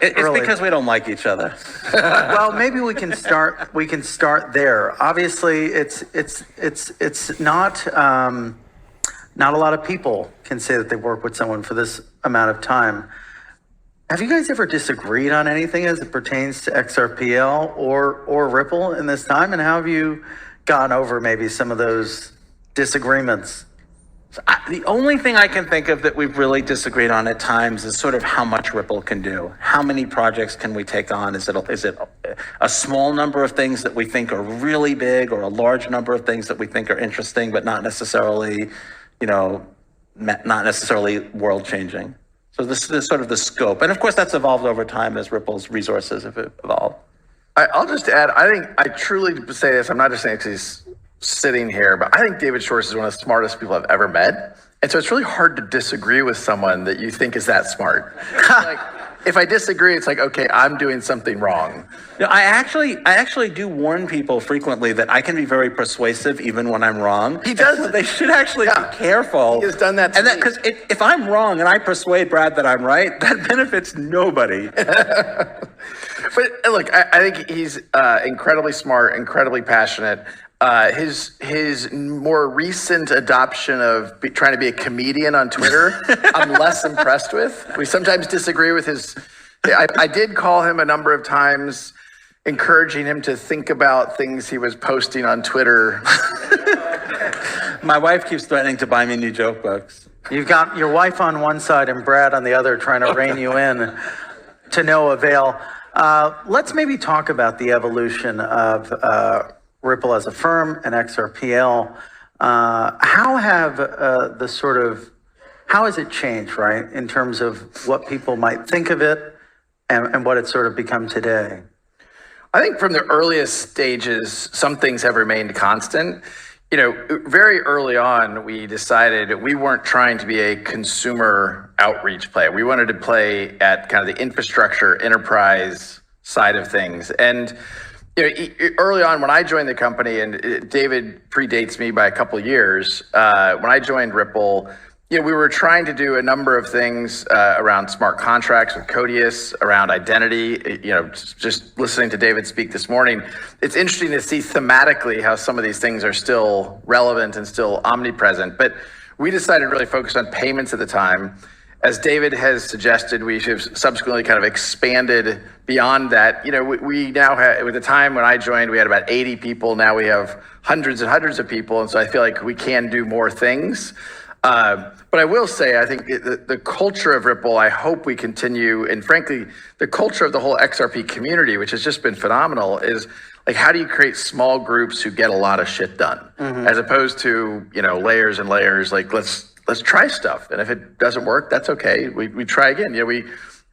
It's really. because we don't like each other. Well, maybe we can start. We can start there. Obviously, it's not not a lot of people can say that they work with someone for this amount of time. Have you guys ever disagreed on anything as it pertains to XRPL or Ripple in this time? And how have you gone over maybe some of those disagreements? The only thing I can think of that we've really disagreed on at times is sort of how much Ripple can do. How many projects can we take on? Is it a small number of things that we think are really big, or a large number of things that we think are interesting, but not necessarily, not necessarily world changing? So this is sort of the scope. And of course, that's evolved over time as Ripple's resources have evolved. I'll just add, I truly say this, I'm not just saying because he's sitting here, but I think David Schwartz is one of the smartest people I've ever met. And so it's really hard to disagree with someone that you think is that smart. Like, if I disagree, it's like, okay, I'm doing something wrong. No, I actually do warn people frequently that I can be very persuasive even when I'm wrong. He does. So they should actually be careful. He has done that to me. Because if I'm wrong and I persuade Brad that I'm right, that benefits nobody. But look, I think he's incredibly smart, incredibly passionate. His more recent adoption of trying to be a comedian on Twitter, I'm less impressed with. We sometimes disagree with his. I did call him a number of times, encouraging him to think about things he was posting on Twitter. My wife keeps threatening to buy me new joke books. You've got your wife on one side and Brad on the other trying to rein you in to no avail. Let's maybe talk about the evolution of Ripple as a firm and XRPL. How have how has it changed, right, in terms of what people might think of it and what it's sort of become today? I think from the earliest stages, some things have remained constant. Very early on, we decided we weren't trying to be a consumer outreach play. We wanted to play at kind of the infrastructure enterprise side of things. And early on when I joined the company, and David predates me by a couple of years, when I joined Ripple, we were trying to do a number of things around smart contracts with Codius, around identity. Just listening to David speak this morning, it's interesting to see thematically how some of these things are still relevant and still omnipresent. But we decided to really focus on payments at the time. As David has suggested, we have subsequently kind of expanded beyond that. We now have, at the time when I joined, we had about 80 people. Now we have hundreds and hundreds of people. And so I feel like we can do more things. But I will say, I think the culture of Ripple, I hope we continue. And frankly, the culture of the whole XRP community, which has just been phenomenal, is like, how do you create small groups who get a lot of shit done? Mm-hmm. As opposed to, layers and layers, like let's try stuff. And if it doesn't work, that's okay. We try again. We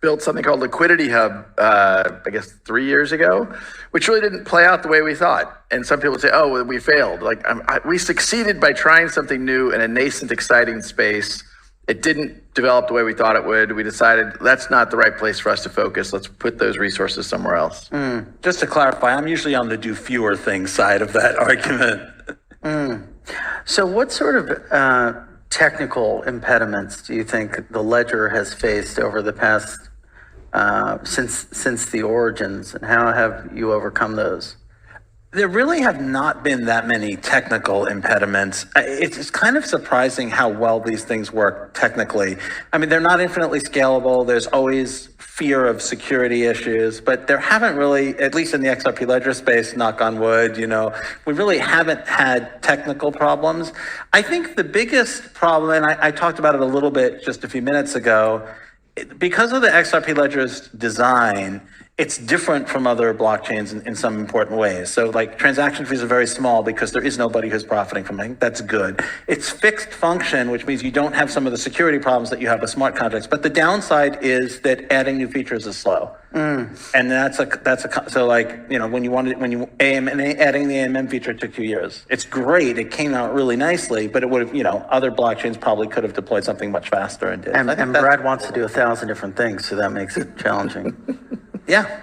built something called Liquidity Hub, I guess 3 years ago, which really didn't play out the way we thought. And some people say, oh, well, we failed. We succeeded by trying something new in a nascent, exciting space. It didn't develop the way we thought it would. We decided that's not the right place for us to focus. Let's put those resources somewhere else. Just to clarify, I'm usually on the do fewer things side of that argument. So what sort of technical impediments do you think the ledger has faced over the past since the origins, and how have you overcome those? There really have not been that many technical impediments. It's kind of surprising how well these things work technically. I mean, they're not infinitely scalable. There's always fear of security issues, but there haven't really, at least in the XRP ledger space, knock on wood, we really haven't had technical problems. I think the biggest problem, and I talked about it a little bit just a few minutes ago, because of the XRP ledger's design, it's different from other blockchains in some important ways. So like transaction fees are very small because there is nobody who's profiting from it. That's good. It's fixed function, which means you don't have some of the security problems that you have with smart contracts. But the downside is that adding new features is slow. And so like, adding the AMM feature took 2 years. It's great. It came out really nicely, but it would have, other blockchains probably could have deployed something much faster and did. And Brad wants to do 1,000 different things, so that makes it challenging. Yeah.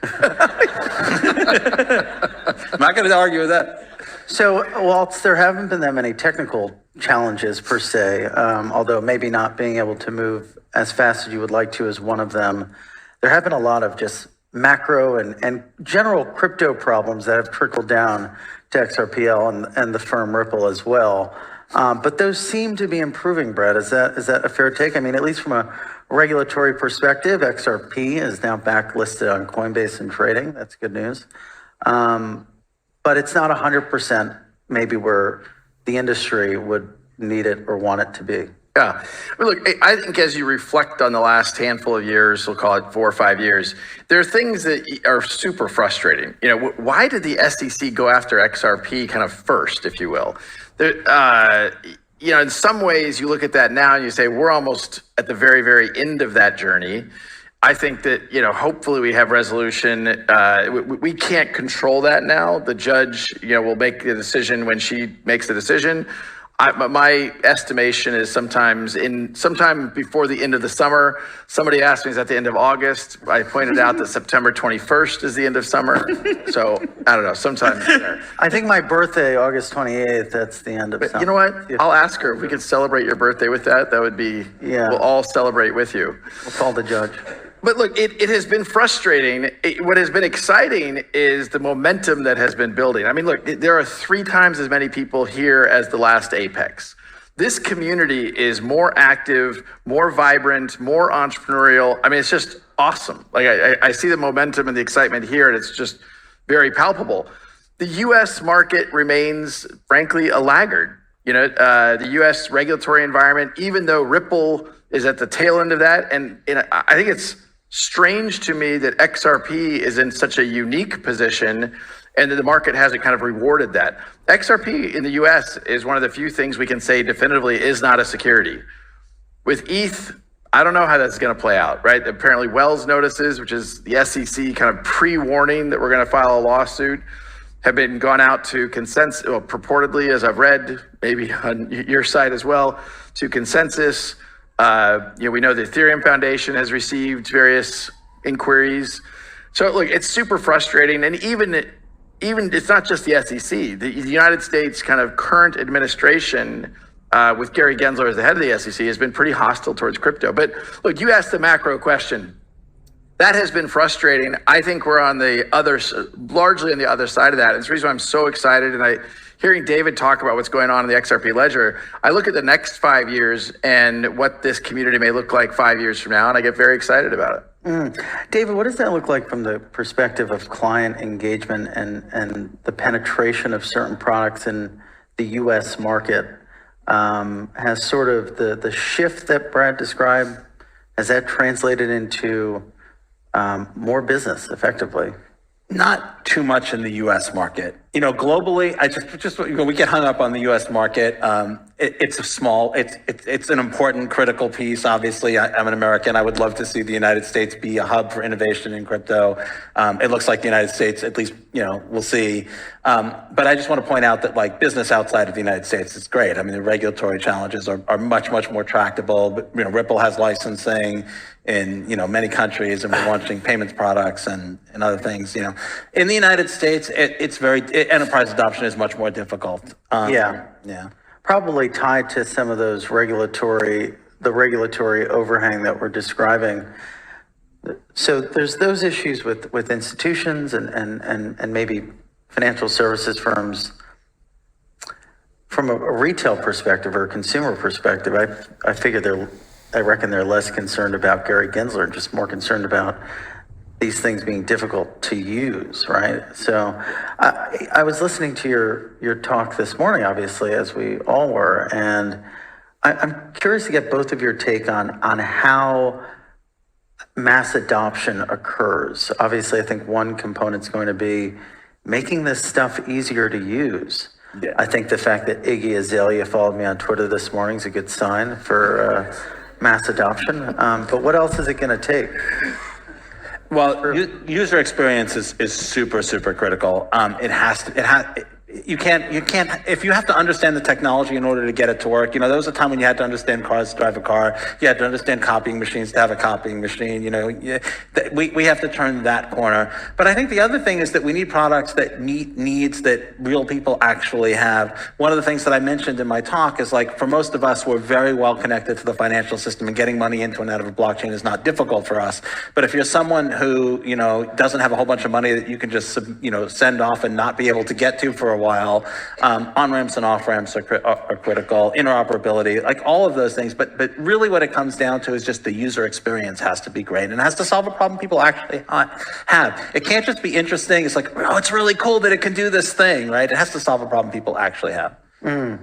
I'm not going to argue with that. So, whilst there haven't been that many technical challenges per se, although maybe not being able to move as fast as you would like to is one of them, there have been a lot of just macro and general crypto problems that have trickled down to XRPL and the firm Ripple as well. But those seem to be improving, Brett. Is that a fair take? I mean, at least from a regulatory perspective, XRP is now backlisted on Coinbase and trading. That's good news. But it's not 100% maybe where the industry would need it or want it to be. Yeah. I mean, look, I think as you reflect on the last handful of years, we'll call it 4 or 5 years, there are things that are super frustrating. You know, why did the SEC go after XRP kind of first, if you will? You know, in some ways you look at that now and you say, we're almost at the very, very end of that journey. I think that, you know, hopefully we have resolution. We can't control that now. The judge, you know, will make the decision when she makes the decision. My estimation is sometime before the end of the summer. Somebody asked me, is that the end of August? I pointed out that September 21st is the end of summer. So I don't know, sometime there. I think my birthday, August 28th, that's the end of summer. You know what? I'll ask her if we could celebrate your birthday with that. That would be, we'll all celebrate with you. We'll call the judge. But look, it has been frustrating. What has been exciting is the momentum that has been building. I mean, look, there are 3 times as many people here as the last Apex. This community is more active, more vibrant, more entrepreneurial. I mean, it's just awesome. Like I see the momentum and the excitement here, and it's just very palpable. The U.S. market remains, frankly, a laggard. You know, the U.S. regulatory environment, even though Ripple is at the tail end of that, and I think it's strange to me that XRP is in such a unique position and that the market hasn't kind of rewarded that. XRP in the US is one of the few things we can say definitively is not a security. With ETH, I don't know how that's going to play out, right? Apparently Wells notices, which is the SEC kind of pre-warning that we're going to file a lawsuit, have been gone out to consensus, well, purportedly, as I've read, maybe on your side as well, to consensus. You know, we know the Ethereum Foundation has received various inquiries. So look, it's super frustrating. And even it's not just the SEC. The United States kind of current administration with Gary Gensler as the head of the SEC has been pretty hostile towards crypto. But look, you asked the macro question. That has been frustrating. I think we're on the largely on the other side of that. And it's the reason why I'm so excited. And hearing David talk about what's going on in the XRP ledger, I look at the next 5 years and what this community may look like 5 years from now, and I get very excited about it. David, what does that look like from the perspective of client engagement and the penetration of certain products in the U.S. market? Has sort of the shift that Brad described, has that translated into more business effectively? Not too much in the U.S. market. You know, globally, we get hung up on the U.S. market. It's a small, it's an important, critical piece. Obviously, I'm an American. I would love to see the United States be a hub for innovation in crypto. It looks like the United States, at least, you know, we'll see. But I just want to point out that like business outside of the United States is great. I mean, the regulatory challenges are much more tractable. But, you know, Ripple has licensing in, you know, many countries, and we're launching payments products and other things. You know, in the United States, enterprise adoption is much more difficult. Yeah. Probably tied to some of those regulatory overhang that we're describing. So there's those issues with institutions and maybe financial services firms. From a retail perspective or a consumer perspective, I reckon they're less concerned about Gary Gensler, just more concerned about these things being difficult to use, right? So I was listening to your talk this morning, obviously, as we all were, and I'm curious to get both of your take on how mass adoption occurs. Obviously, I think one component's going to be making this stuff easier to use. Yeah. I think the fact that Iggy Azalea followed me on Twitter this morning is a good sign for mass adoption. But what else is it going to take? Well, user experience is super critical. It you can't, if you have to understand the technology in order to get it to work, there was a time when you had to understand cars to drive a car. You had to understand copying machines to have a copying machine. We have to turn that corner. But I think the other thing is that we need products that meet needs that real people actually have. One of the things that I mentioned in my talk is, like, for most of us, we're very well connected to the financial system, and getting money into and out of a blockchain is not difficult for us. But if you're someone who, doesn't have a whole bunch of money that you can just, send off and not be able to get to for a while, on-ramps and off-ramps are critical, interoperability, like all of those things. But really what it comes down to is just the user experience has to be great, and it has to solve a problem people actually have. It can't just be interesting. It's like, oh, it's really cool that it can do this thing, right? It has to solve a problem people actually have. One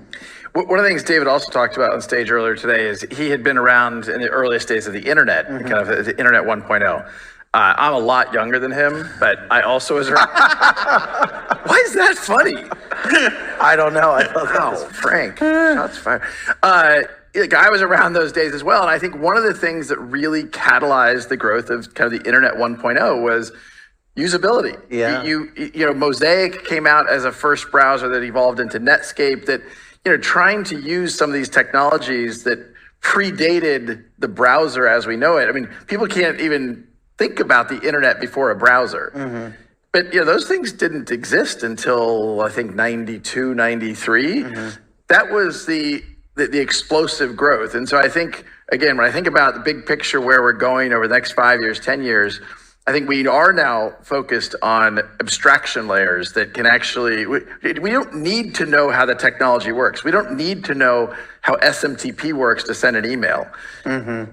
of the things David also talked about on stage earlier today is he had been around in the earliest days of the internet, kind of the internet 1.0. I'm a lot younger than him, but I also was around. Why is that funny? I don't know. I thought that was Frank. Shots fired. I was around those days as well, and I think one of the things that really catalyzed the growth of kind of the internet 1.0 was usability. Yeah. Mosaic came out as a first browser that evolved into Netscape. That trying to use some of these technologies that predated the browser as we know it. I mean, people can't even think about the internet before a browser. But those things didn't exist until I think 92, 93. That was the explosive growth. And so I think, again, when I think about the big picture where we're going over the next 5 years, 10 years, I think we are now focused on abstraction layers that can actually, we don't need to know how the technology works. We don't need to know how SMTP works to send an email.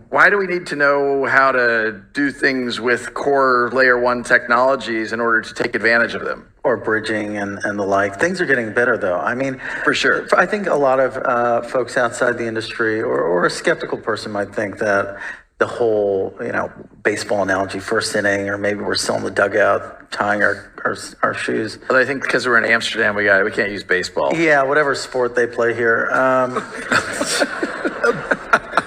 Why do we need to know how to do things with core layer one technologies in order to take advantage of them? Or bridging and the like. Things are getting better, though. I mean, for sure. I think a lot of folks outside the industry or a skeptical person might think that the whole, baseball analogy, first inning, or maybe we're still in the dugout tying our shoes. But I think because we're in Amsterdam, we can't use baseball. Yeah, whatever sport they play here.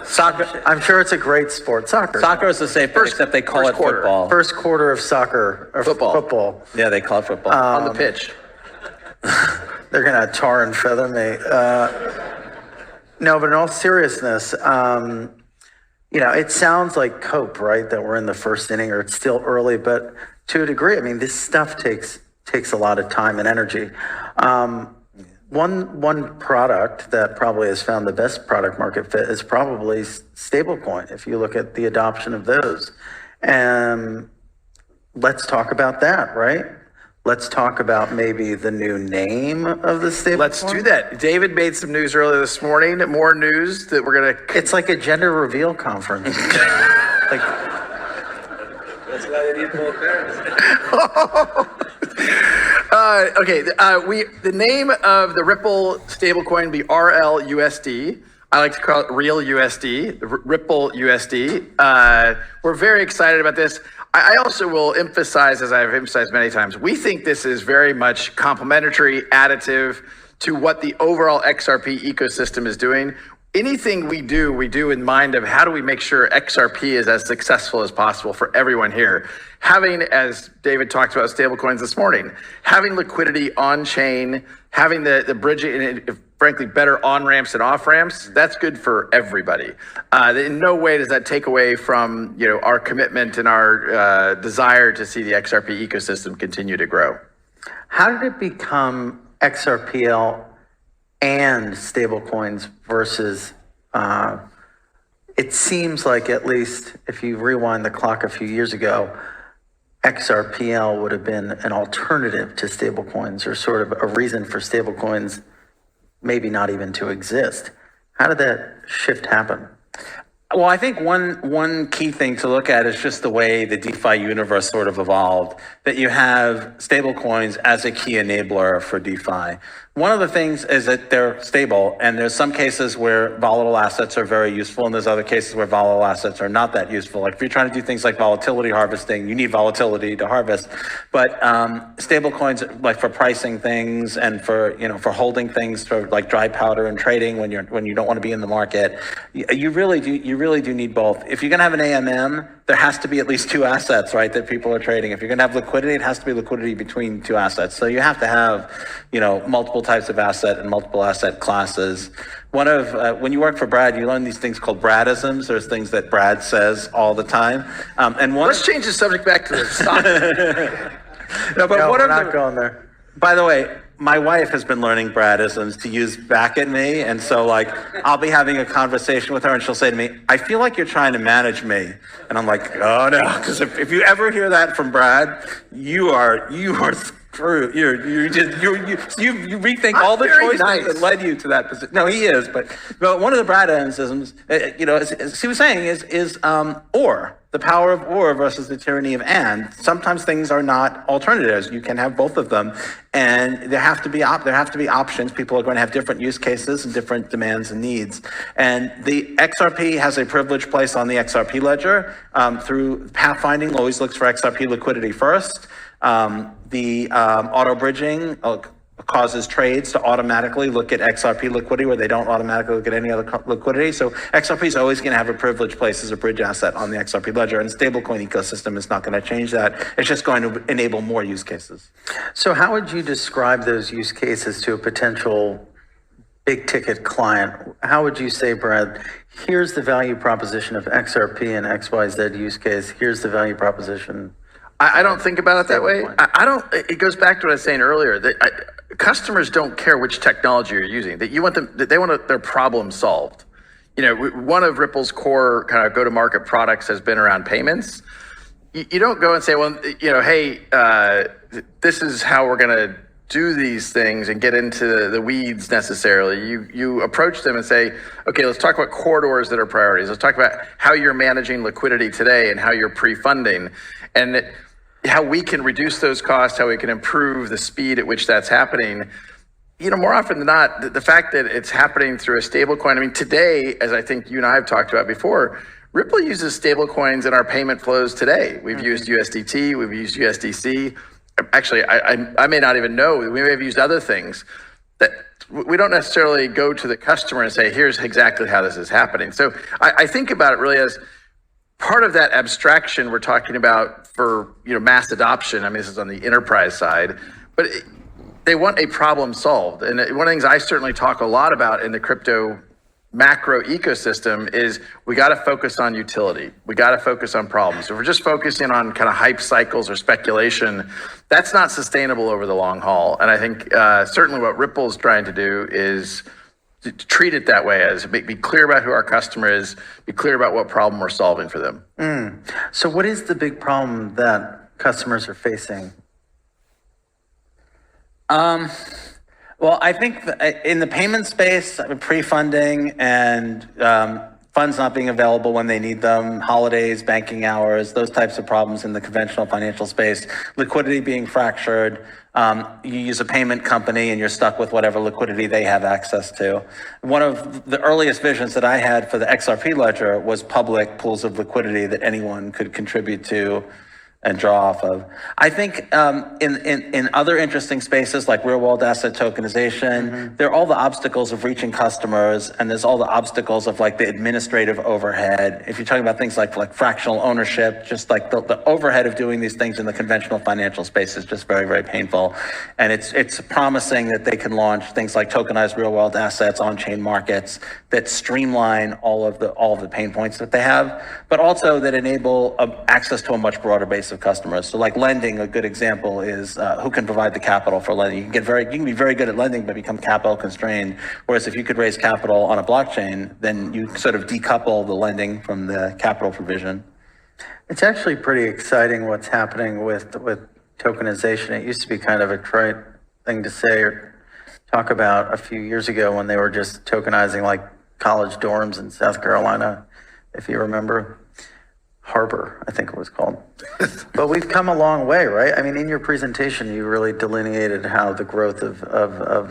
Soccer. I'm sure it's a great sport. Soccer. Soccer is the same, except they call it football. First quarter of soccer. Or football. Yeah, they call it football. On the pitch. They're going to tar and feather me. No, but in all seriousness, it sounds like cope, right? That we're in the first inning, or it's still early, but to a degree, I mean, this stuff takes a lot of time and energy. One product that probably has found the best product market fit is probably stablecoin. If you look at the adoption of those, and let's talk about that, right? Let's talk about maybe the new name of the stablecoin. Let's do that. David made some news earlier this morning. More news that we're gonna. It's like a gender reveal conference. Like. That's why they need more parents. Okay. The name of the Ripple stablecoin be RLUSD. I like to call it Real USD, Ripple USD. We're very excited about this. I also will emphasize, as I've emphasized many times, we think this is very much complementary, additive to what the overall XRP ecosystem is doing. Anything we do in mind of how do we make sure XRP is as successful as possible for everyone here. Having, as David talked about stablecoins this morning, having liquidity on chain, having the bridging, and frankly, better on-ramps and off-ramps, that's good for everybody. In no way does that take away from our commitment and our desire to see the XRP ecosystem continue to grow. How did it become XRPL and stablecoins versus, it seems like, at least if you rewind the clock a few years ago, XRPL would have been an alternative to stablecoins, or sort of a reason for stablecoins maybe not even to exist. How did that shift happen? Well, I think one key thing to look at is just the way the DeFi universe sort of evolved, that you have stablecoins as a key enabler for DeFi. One of the things is that they're stable, and there's some cases where volatile assets are very useful, and there's other cases where volatile assets are not that useful. Like if you're trying to do things like volatility harvesting, you need volatility to harvest. But stablecoins, like for pricing things and for holding things for like dry powder and trading when you don't want to be in the market, you really really do need both. If you're going to have an AMM, there has to be at least two assets, right, that people are trading. If you're going to have liquidity, it has to be liquidity between two assets. So you have to have, multiple types of asset and multiple asset classes. When you work for Brad, you learn these things called Bradisms. There's things that Brad says all the time. Let's change the subject back to the stock. No, we're not going there. By the way, my wife has been learning Bradisms to use back at me. And so I'll be having a conversation with her and she'll say to me, I feel like you're trying to manage me. And I'm like, oh no, because if you ever hear that from Brad, you are screwed. You rethink all the choices that led you to that position. No, he is, but one of the Bradisms, as he was saying, is or. The power of or versus the tyranny of and. Sometimes things are not alternatives. You can have both of them, and there have to be options. People are going to have different use cases and different demands and needs. And the XRP has a privileged place on the XRP ledger. Through pathfinding, always looks for XRP liquidity first. The auto bridging causes trades to automatically look at XRP liquidity where they don't automatically look at any other liquidity. So XRP is always going to have a privileged place as a bridge asset on the XRP ledger, and the stablecoin ecosystem is not going to change that. It's just going to enable more use cases. So how would you describe those use cases to a potential big ticket client? How would you say, Brad, here's the value proposition of XRP and XYZ use case. Here's the value proposition. I don't think about it that way. It goes back to what I was saying earlier, that customers don't care which technology you're using. They want their problem solved. One of Ripple's core kind of go-to-market products has been around payments. You don't go and say, well, hey, this is how we're going to do these things and get into the weeds necessarily. You approach them and say, okay, let's talk about corridors that are priorities. Let's talk about how you're managing liquidity today and how you're pre-funding. And how we can reduce those costs, how we can improve the speed at which that's happening. More often than not, the fact that it's happening through a stable coin. I mean, today, as I think you and I have talked about before, Ripple uses stable coins in our payment flows today. We've used USDT, we've used USDC. Actually, I may not even know. We may have used other things that we don't necessarily go to the customer and say, here's exactly how this is happening. So I think about it really as part of that abstraction we're talking about for mass adoption. I mean, this is on the enterprise side, but they want a problem solved. And one of the things I certainly talk a lot about in the crypto macro ecosystem is we got to focus on utility. We got to focus on problems. If we're just focusing on kind of hype cycles or speculation, that's not sustainable over the long haul. And I think certainly what Ripple's trying to do is to treat it that way, as be clear about who our customer is, be clear about what problem we're solving for them. So what is the big problem that customers are facing? Well, I think in the payment space, pre-funding and funds not being available when they need them, holidays, banking hours, those types of problems in the conventional financial space, liquidity being fractured. You use a payment company and you're stuck with whatever liquidity they have access to. One of the earliest visions that I had for the XRP ledger was public pools of liquidity that anyone could contribute to and draw off of. I think in other interesting spaces like real world asset tokenization, there are all the obstacles of reaching customers, and there's all the obstacles of like the administrative overhead. If you're talking about things like fractional ownership, just like the overhead of doing these things in the conventional financial space is just very, very painful. And it's promising that they can launch things like tokenized real world assets on chain markets that streamline all of the pain points that they have, but also that enable access to a much broader base of customers. So like lending, a good example is who can provide the capital for lending. You can be very good at lending, but become capital constrained. Whereas if you could raise capital on a blockchain, then you sort of decouple the lending from the capital provision. It's actually pretty exciting what's happening with tokenization. It used to be kind of a trite thing to say or talk about a few years ago when they were just tokenizing like college dorms in South Carolina, if you remember. Harbor, I think it was called. But we've come a long way, right? I mean, in your presentation, you really delineated how the growth of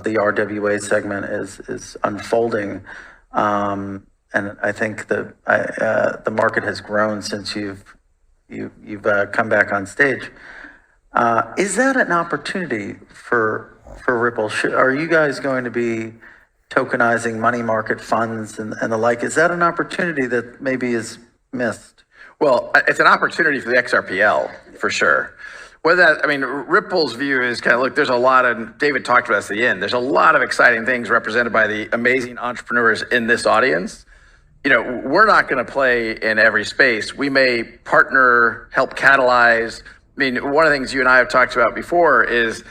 the RWA segment is unfolding. And I think the market has grown since you've come back on stage. Is that an opportunity for Ripple? Are you guys going to be tokenizing money market funds and the like. Is that an opportunity that maybe is missed? Well, it's an opportunity for the XRPL, for sure. Ripple's view is kind of, look, there's a lot of, David talked about this at the end, there's a lot of exciting things represented by the amazing entrepreneurs in this audience. We're not going to play in every space. We may partner, help catalyze. One of the things you and I have talked about before is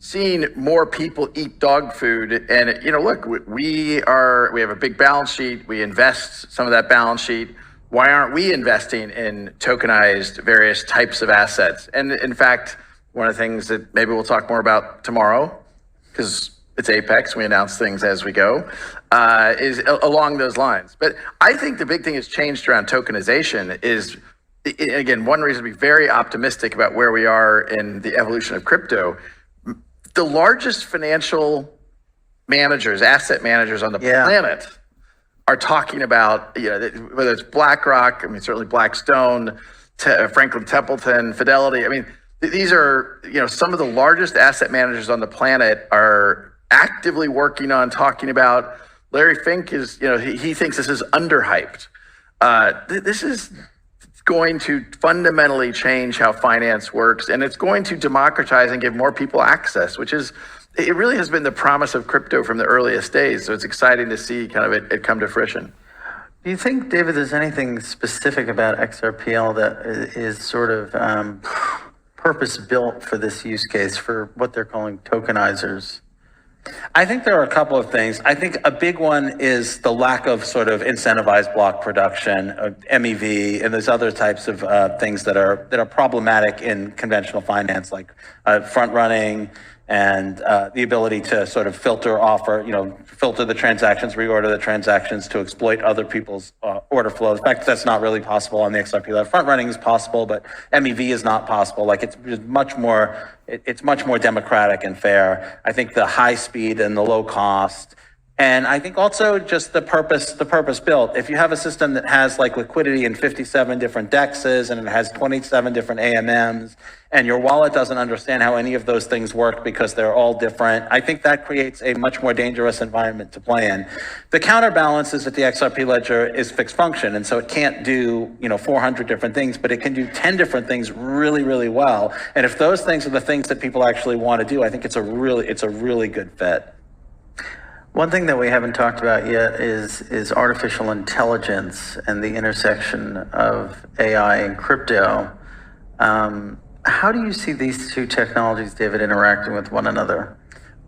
seeing more people eat dog food. And, look, we have a big balance sheet. We invest some of that balance sheet. Why aren't we investing in tokenized various types of assets? And in fact, one of the things that maybe we'll talk more about tomorrow, because it's Apex, we announce things as we go, is along those lines. But I think the big thing that's changed around tokenization is, again, one reason to be very optimistic about where we are in the evolution of crypto. The largest financial managers, asset managers on the planet are talking about, whether it's BlackRock, certainly Blackstone, Franklin Templeton, Fidelity. These are, some of the largest asset managers on the planet are actively working on talking about. Larry Fink is, he thinks this is underhyped. This is going to fundamentally change how finance works, and it's going to democratize and give more people access, it really has been the promise of crypto from the earliest days. So it's exciting to see kind of it come to fruition. Do you think, David, there's anything specific about XRPL that is sort of purpose-built for this use case, for what they're calling tokenizers? I think there are a couple of things. I think a big one is the lack of sort of incentivized block production, MEV, and there's other types of things that are problematic in conventional finance, like front running and the ability to sort of filter the transactions, reorder the transactions to exploit other people's order flow. In fact, that's not really possible on the XRP. Front running is possible, but MEV is not possible. It's much more democratic and fair. I think the high speed and the low cost, and I think also just the purpose built. If you have a system that has liquidity in 57 different DEXs and it has 27 different AMMs, and your wallet doesn't understand how any of those things work because they're all different, I think that creates a much more dangerous environment to play in. The counterbalance is that the XRP ledger is fixed function, and so it can't do 400 different things, but it can do 10 different things really, really well. And if those things are the things that people actually want to do, I think it's a really good fit. One thing that we haven't talked about yet is artificial intelligence and the intersection of AI and crypto. How do you see these two technologies, David, interacting with one another?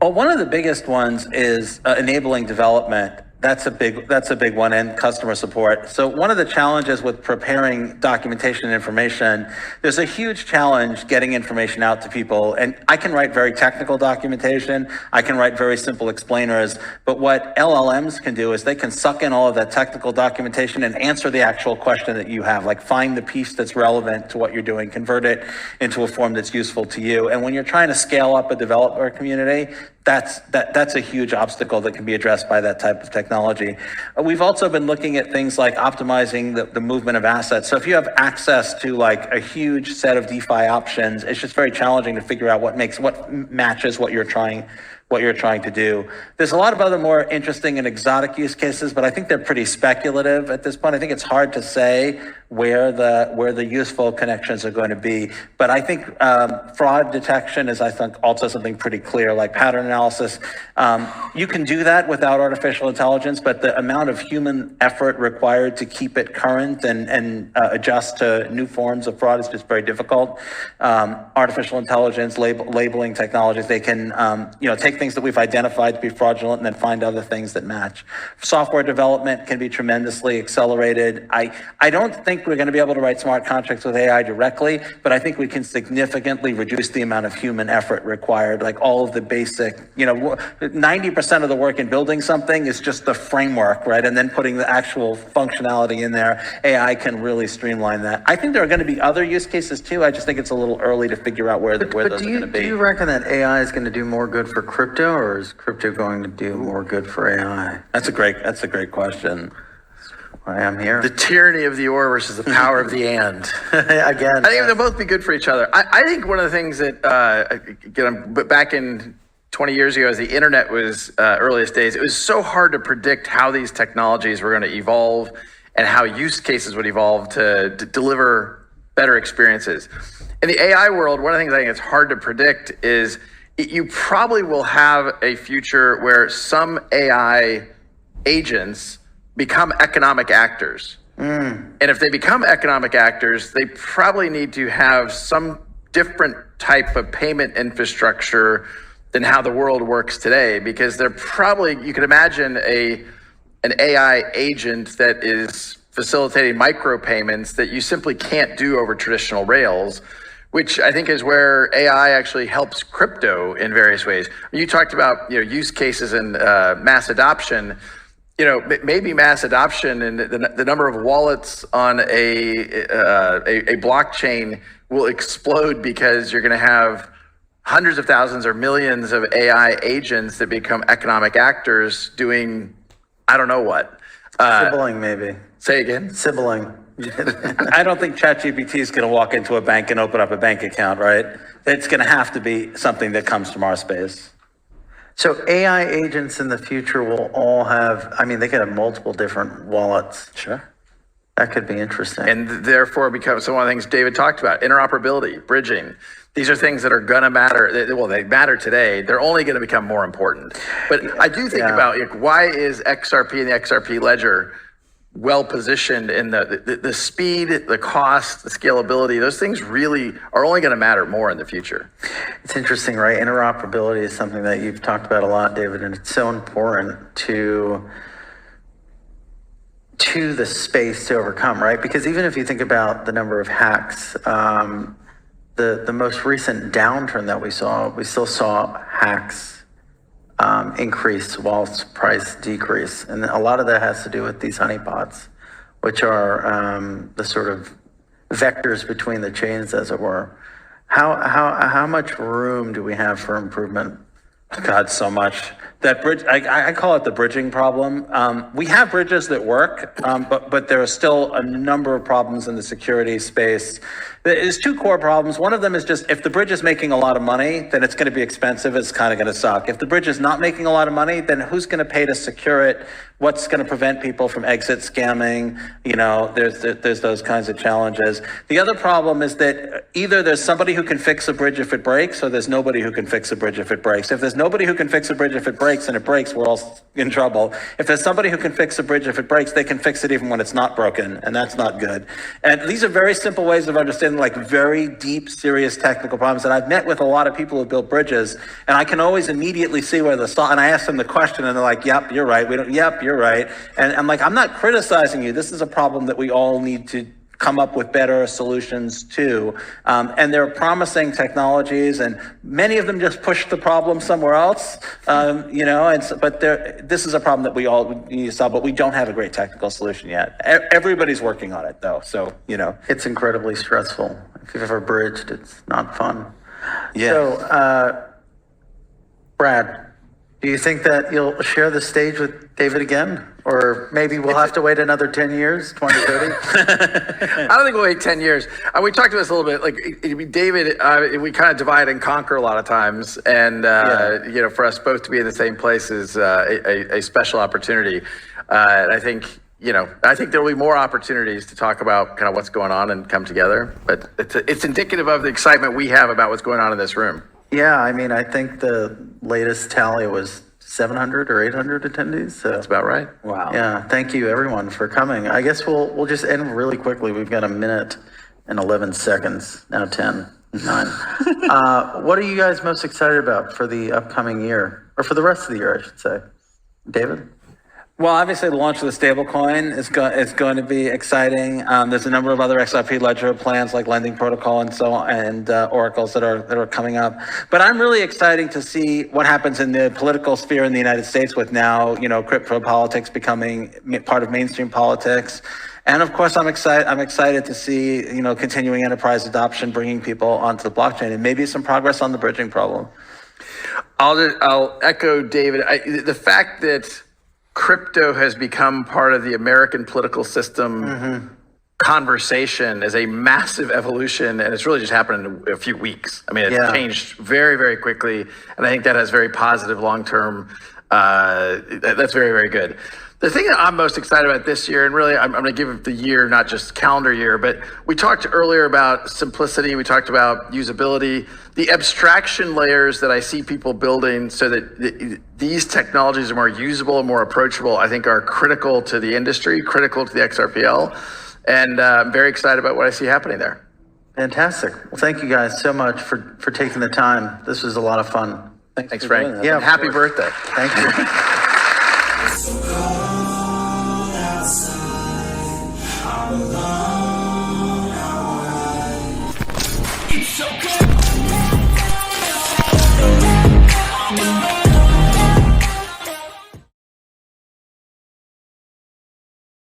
Well, one of the biggest ones is enabling development. That's a big one, and customer support. So one of the challenges with preparing documentation and information, there's a huge challenge getting information out to people. And I can write very technical documentation. I can write very simple explainers. But what LLMs can do is they can suck in all of that technical documentation and answer the actual question that you have, like find the piece that's relevant to what you're doing, convert it into a form that's useful to you. And when you're trying to scale up a developer community, that's a huge obstacle that can be addressed by that type of technology. We've also been looking at things like optimizing the movement of assets. So if you have access to a huge set of DeFi options, it's just very challenging to figure out what matches what you're trying to do. There's a lot of other more interesting and exotic use cases, but I think they're pretty speculative at this point. I think it's hard to say where the useful connections are going to be. But I think fraud detection is, I think, also something pretty clear, like pattern analysis. You can do that without artificial intelligence, but the amount of human effort required to keep it current and adjust to new forms of fraud is just very difficult. Artificial intelligence, labeling technologies, they can take things that we've identified to be fraudulent and then find other things that match. Software development can be tremendously accelerated. I don't think we're going to be able to write smart contracts with AI directly, but I think we can significantly reduce the amount of human effort required. Like all of the basic, 90% of the work in building something is just the framework, right? And then putting the actual functionality in there. AI can really streamline that. I think there are going to be other use cases too. I just think it's a little early to figure out where those are going to be. Do you reckon that AI is going to do more good for crypto, or is crypto going to do more good for AI? That's a great question. I am here. The tyranny of the or versus the power of the and. Again. I think they'll both be good for each other. I think one of the things that, back in 20 years ago, as the internet was earliest days, it was so hard to predict how these technologies were going to evolve and how use cases would evolve to deliver better experiences. In the AI world, one of the things I think it's hard to predict is you probably will have a future where some AI agents become economic actors. And if they become economic actors, they probably need to have some different type of payment infrastructure than how the world works today, because they're probably, you could imagine an AI agent that is facilitating micropayments that you simply can't do over traditional rails, which I think is where AI actually helps crypto in various ways. You talked about use cases and mass adoption. Maybe mass adoption and the number of wallets on a blockchain will explode because you're going to have hundreds of thousands or millions of AI agents that become economic actors doing, I don't know what. Sibling, maybe. Say again? Sibling. I don't think ChatGPT is going to walk into a bank and open up a bank account, right? It's going to have to be something that comes from our space. So AI agents in the future will all have, they could have multiple different wallets. Sure. That could be interesting. And therefore become, so one of the things David talked about, interoperability, bridging. These are things that are going to matter. Well, they matter today. They're only going to become more important. But I do think about why is XRP and the XRP ledger well positioned in the speed, the cost, the scalability. Those things really are only going to matter more in the future. It's interesting, right? Interoperability is something that you've talked about a lot, David, and it's so important to the space to overcome, right? Because even if you think about the number of hacks, the most recent downturn that we still saw hacks increase whilst price decrease. And a lot of that has to do with these honeypots, which are the sort of vectors between the chains, as it were. How much room do we have for improvement? God, so much. That bridge, I call it the bridging problem. We have bridges that work, but there are still a number of problems in the security space. There's two core problems. One of them is just if the bridge is making a lot of money, then it's going to be expensive. It's kind of going to suck. If the bridge is not making a lot of money, then who's going to pay to secure it? What's going to prevent people from exit scamming? There's those kinds of challenges. The other problem is that either there's somebody who can fix a bridge if it breaks, or there's nobody who can fix a bridge if it breaks. If there's nobody who can fix a bridge if it breaks and it breaks, we're all in trouble. If there's somebody who can fix a bridge if it breaks, they can fix it even when it's not broken, and that's not good. And these are very simple ways of understanding very deep, serious technical problems. And I've met with a lot of people who build bridges, and I can always immediately see where and I ask them the question, and they're like, "Yep, you're right. Yep, you're right." And I'm like, I'm not criticizing you. This is a problem that we all need to come up with better solutions to. And they're promising technologies, and many of them just push the problem somewhere else, but this is a problem that we all need to solve, but we don't have a great technical solution yet. Everybody's working on it, though, so. It's incredibly stressful. If you've ever bridged, it's not fun. Yeah. So, Brad, do you think that you'll share the stage with David again? Or maybe we'll have to wait another 10 years, 2030? I don't think we'll wait 10 years. We talked about this a little bit. David, we kind of divide and conquer a lot of times. And, for us both to be in the same place is a special opportunity. And I think there will be more opportunities to talk about kind of what's going on and come together. But it's indicative of the excitement we have about what's going on in this room. Yeah, I think the latest tally was 700 or 800 attendees. So that's about right. Wow. Yeah, thank you everyone for coming. I guess we'll just end really quickly. We've got 1 minute and 11 seconds, now 10, 9. What are you guys most excited about for the upcoming year, or for the rest of the year, I should say? David? Well, obviously, the launch of the stablecoin is going to be exciting. There's a number of other XRP ledger plans like lending protocol and so on, and oracles that are coming up. But I'm really excited to see what happens in the political sphere in the United States with now, crypto politics becoming part of mainstream politics. And of course, I'm excited to see, continuing enterprise adoption, bringing people onto the blockchain, and maybe some progress on the bridging problem. I'll echo David. The fact that crypto has become part of the American political system conversation is a massive evolution, and it's really just happened in a few weeks. I mean, it's Yeah. changed very, very quickly, and I think that has very positive long-term, that's very, very good. The thing that I'm most excited about this year, and really I'm going to give it the year, not just calendar year, but we talked earlier about simplicity, we talked about usability, the abstraction layers that I see people building so that these technologies are more usable and more approachable, I think are critical to the industry, critical to the XRPL, and I'm very excited about what I see happening there. Fantastic. Well, thank you guys so much for taking the time. This was a lot of fun. Thanks, for Frank. doing that. Yeah, And happy birthday. Thank you. It's so cold.